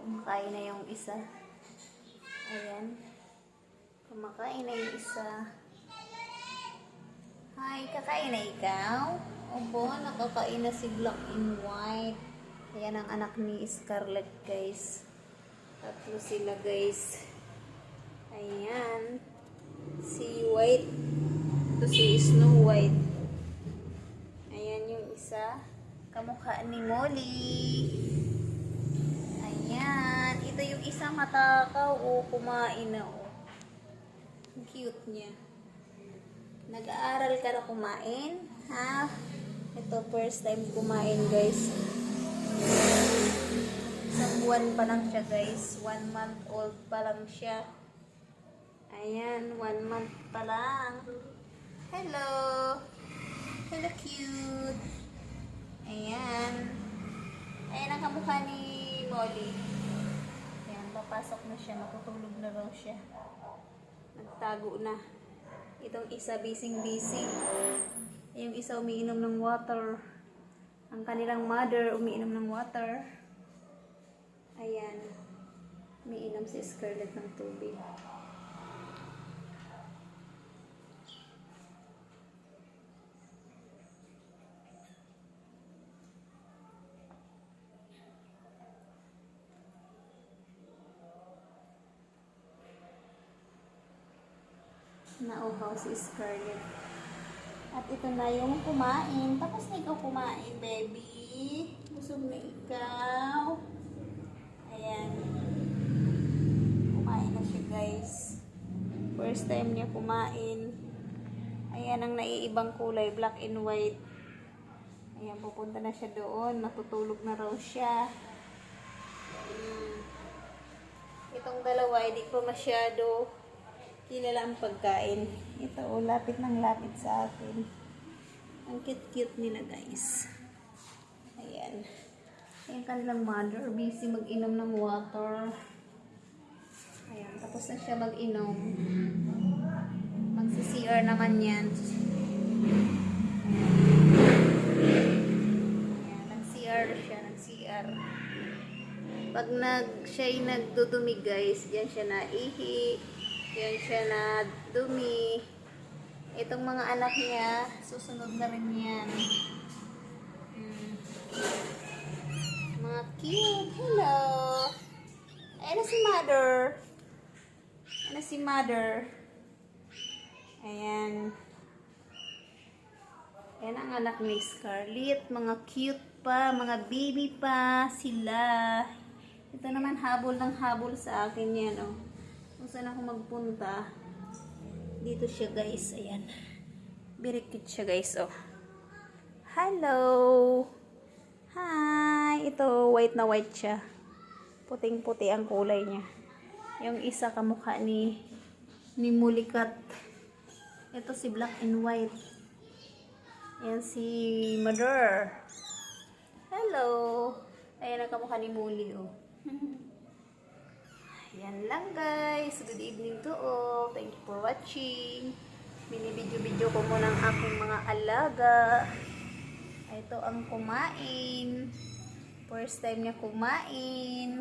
Kumakain na yung isa. Ayan. Kumakain na yung isa. Hi, kakain na ikaw? Opo, nakakain na si Black and White. Ayan ang anak ni Scarlett, guys. Tatlo sila, guys. Ayan. Si White. Ito si Snow White. Ayan yung isa. Kamukha ni Molly. Ayan. Ito yung isa matakaw. O, kumain na. O. Ang cute niya. Nag-aaral ka na kumain? Ha? Ito, first time kumain, guys. Isang buwan pa lang siya, guys. 1 month old pa lang siya. Ayan, 1 month pa lang. Hello! Hello, cute! Ayan. Ayan ang kamukha ni Molly. Ayan, papasok na siya. Matutulog na raw siya. Nagtago na. Itong isa busy. Yung isa umiinom ng water. Ang kanilang mother umiinom ng water. Ayan. Umiinom si Scarlett ng tubig. Nauhaw si Scarlett. At ito na yung kumain. Tapos na ikaw kumain, baby. Busog na ikaw. Ayan. Kumain na siya, guys. First time niya kumain. Ayan ang naiibang kulay. Black and white. Ayan, pupunta na siya doon. Matutulog na raw siya. Itong dalawa, hindi ko masyado kilala ang pagkain. Ito, oh, lapit ng lapit sa akin. Ang cute-cute nila, guys. Ayan. Ayan kanilang mother. Busy mag-inom ng water. Ayan. Tapos na siya mag-inom. Magsi-CR naman yan. Ayan. Nag-CR siya. Nag-CR. Pag siya'y nagdudumi, guys, diyan siya naihi. Yan siya na dumi. Itong mga anak niya, susunod na rin yan. Mga cute. Hello. Ayan na si mother. Ayan na si mother. Ayan. Ayan ang anak ni Scarlett. Mga cute pa. Mga baby pa sila. Ito naman habol ng habol sa akin yan, oh. Kung saan ako magpunta, dito siya, guys. Ayan. Very cute siya, guys. Oh. Hello! Hi! Ito, white na white siya. Puting-puti ang kulay niya. Yung isa kamukha ni Mulikat. Ito si black and white. Ayan si mother. Hello! Ayan ang kamukha ni Molly, oh. Yan lang, guys. Good evening to all. Thank you for watching. Binibidyo-video ko muna ang aking mga alaga. Ito ang kumain. First time niya kumain.